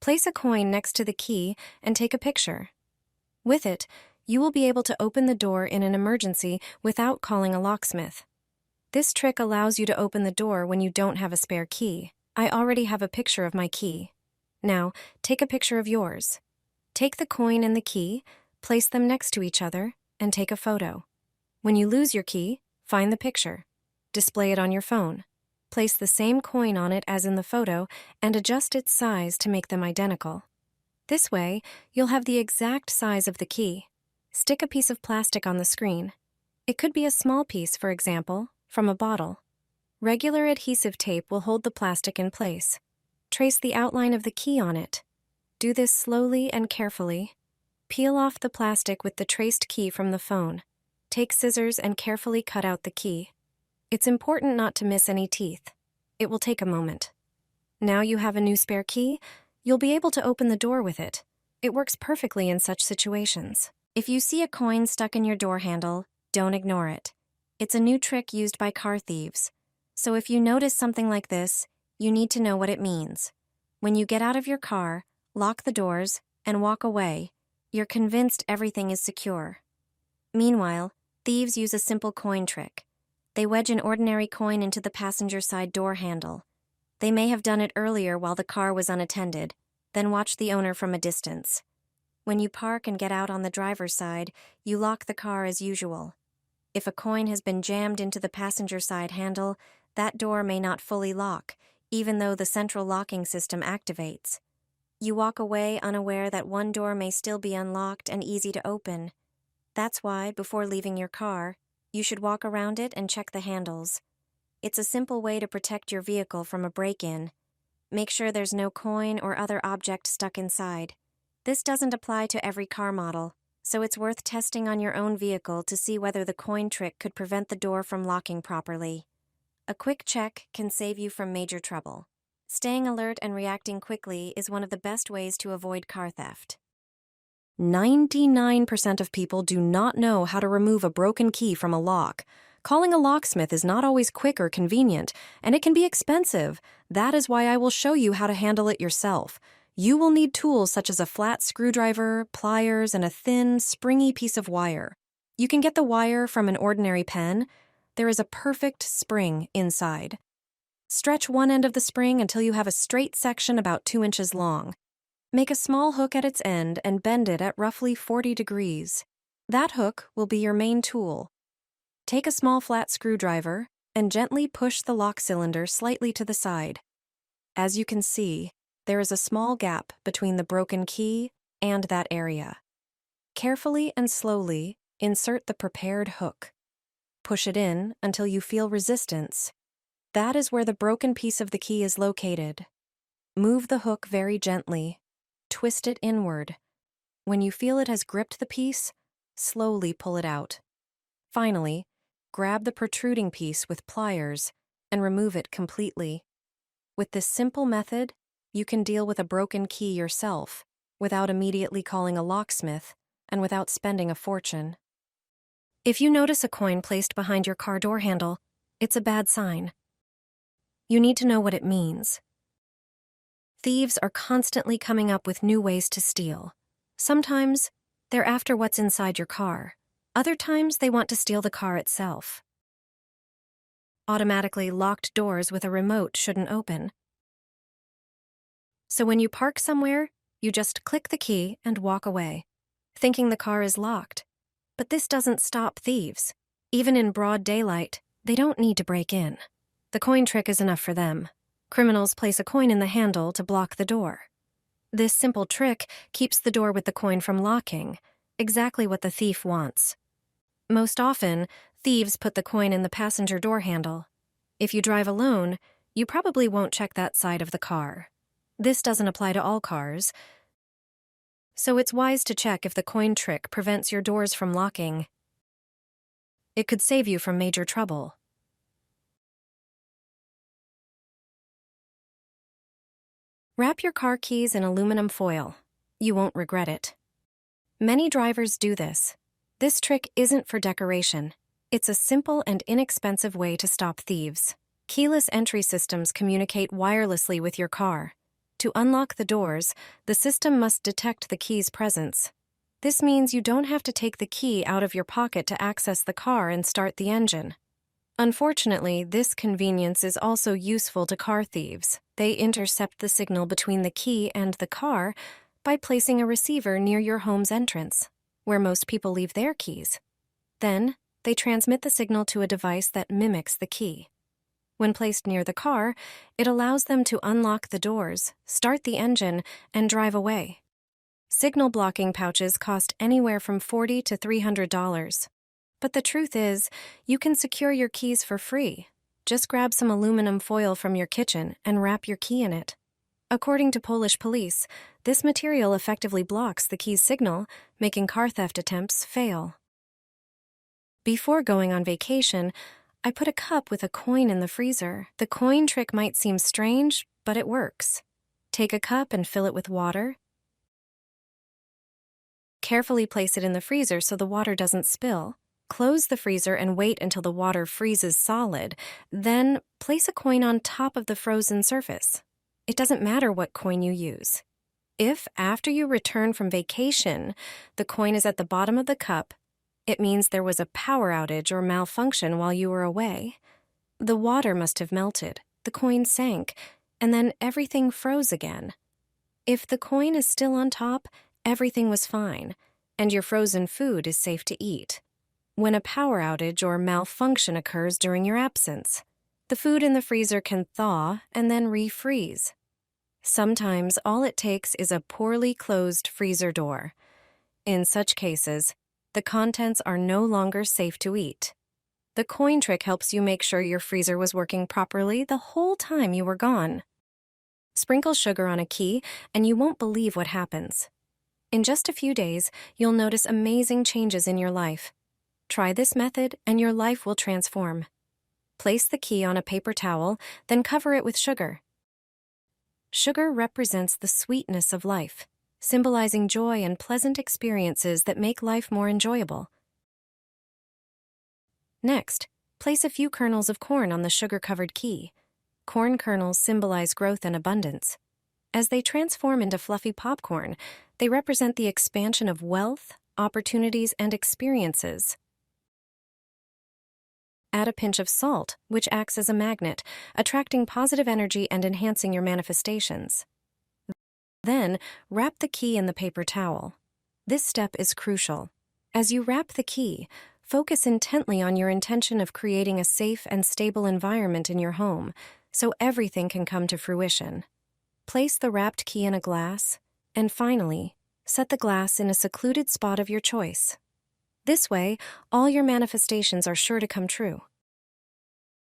Place a coin next to the key and take a picture. With it, you will be able to open the door in an emergency without calling a locksmith. This trick allows you to open the door when you don't have a spare key. I already have a picture of my key. Now, take a picture of yours. Take the coin and the key, place them next to each other, and take a photo. When you lose your key, find the picture. Display it on your phone. Place the same coin on it as in the photo and adjust its size to make them identical. This way, you'll have the exact size of the key. Stick a piece of plastic on the screen. It could be a small piece, for example, from a bottle. Regular adhesive tape will hold the plastic in place. Trace the outline of the key on it. Do this slowly and carefully. Peel off the plastic with the traced key from the phone. Take scissors and carefully cut out the key. It's important not to miss any teeth. It will take a moment. Now you have a new spare key, you'll be able to open the door with it. It works perfectly in such situations. If you see a coin stuck in your door handle, don't ignore it. It's a new trick used by car thieves. So if you notice something like this, you need to know what it means. When you get out of your car, lock the doors, and walk away, you're convinced everything is secure. Meanwhile, thieves use a simple coin trick. They wedge an ordinary coin into the passenger side door handle. They may have done it earlier while the car was unattended, then watch the owner from a distance. When you park and get out on the driver's side, you lock the car as usual. If a coin has been jammed into the passenger side handle, that door may not fully lock, even though the central locking system activates. You walk away unaware that one door may still be unlocked and easy to open. That's why, before leaving your car, you should walk around it and check the handles. It's a simple way to protect your vehicle from a break-in. Make sure there's no coin or other object stuck inside. This doesn't apply to every car model, so it's worth testing on your own vehicle to see whether the coin trick could prevent the door from locking properly. A quick check can save you from major trouble. Staying alert and reacting quickly is one of the best ways to avoid car theft. 99% of people do not know how to remove a broken key from a lock. Calling a locksmith is not always quick or convenient, and it can be expensive. That is why I will show you how to handle it yourself. You will need tools such as a flat screwdriver, pliers, and a thin, springy piece of wire. You can get the wire from an ordinary pen. There is a perfect spring inside. Stretch one end of the spring until you have a straight section about 2 inches long. Make a small hook at its end and bend it at roughly 40 degrees. That hook will be your main tool. Take a small flat screwdriver and gently push the lock cylinder slightly to the side. As you can see, there is a small gap between the broken key and that area. Carefully and slowly insert the prepared hook. Push it in until you feel resistance. That is where the broken piece of the key is located. Move the hook very gently. Twist it inward. When you feel it has gripped the piece, slowly pull it out. Finally, grab the protruding piece with pliers and remove it completely. With this simple method, you can deal with a broken key yourself without immediately calling a locksmith and without spending a fortune. If you notice a coin placed behind your car door handle, it's a bad sign. You need to know what it means. Thieves are constantly coming up with new ways to steal. Sometimes, they're after what's inside your car. Other times, they want to steal the car itself. Automatically locked doors with a remote shouldn't open. So when you park somewhere, you just click the key and walk away, thinking the car is locked. But this doesn't stop thieves. Even in broad daylight, they don't need to break in. The coin trick is enough for them. Criminals place a coin in the handle to block the door. This simple trick keeps the door with the coin from locking, exactly what the thief wants. Most often, thieves put the coin in the passenger door handle. If you drive alone, you probably won't check that side of the car. This doesn't apply to all cars, so it's wise to check if the coin trick prevents your doors from locking. It could save you from major trouble. Wrap your car keys in aluminum foil. You won't regret it. Many drivers do this. This trick isn't for decoration. It's a simple and inexpensive way to stop thieves. Keyless entry systems communicate wirelessly with your car. To unlock the doors, the system must detect the key's presence. This means you don't have to take the key out of your pocket to access the car and start the engine. Unfortunately, this convenience is also useful to car thieves. They intercept the signal between the key and the car by placing a receiver near your home's entrance, where most people leave their keys. Then, they transmit the signal to a device that mimics the key. When placed near the car, it allows them to unlock the doors, start the engine, and drive away. Signal blocking pouches cost anywhere from $40 to $300. But the truth is, you can secure your keys for free. Just grab some aluminum foil from your kitchen and wrap your key in it. According to Polish police, this material effectively blocks the key's signal, making car theft attempts fail. Before going on vacation, I put a cup with a coin in the freezer. The coin trick might seem strange, but it works. Take a cup and fill it with water. Carefully place it in the freezer so the water doesn't spill. Close the freezer and wait until the water freezes solid. Then, place a coin on top of the frozen surface. It doesn't matter what coin you use. If, after you return from vacation, the coin is at the bottom of the cup, it means there was a power outage or malfunction while you were away. The water must have melted, the coin sank, and then everything froze again. If the coin is still on top, everything was fine, and your frozen food is safe to eat. When a power outage or malfunction occurs during your absence, the food in the freezer can thaw and then refreeze. Sometimes all it takes is a poorly closed freezer door. In such cases, the contents are no longer safe to eat. The coin trick helps you make sure your freezer was working properly the whole time you were gone. Sprinkle sugar on a key, and you won't believe what happens. In just a few days, you'll notice amazing changes in your life. Try this method, and your life will transform. Place the key on a paper towel, then cover it with sugar. Sugar represents the sweetness of life, symbolizing joy and pleasant experiences that make life more enjoyable. Next, place a few kernels of corn on the sugar-covered key. Corn kernels symbolize growth and abundance. As they transform into fluffy popcorn, they represent the expansion of wealth, opportunities, and experiences. Add a pinch of salt, which acts as a magnet, attracting positive energy and enhancing your manifestations. Then, wrap the key in the paper towel. This step is crucial. As you wrap the key, focus intently on your intention of creating a safe and stable environment in your home, so everything can come to fruition. Place the wrapped key in a glass, and finally, set the glass in a secluded spot of your choice. This way, all your manifestations are sure to come true.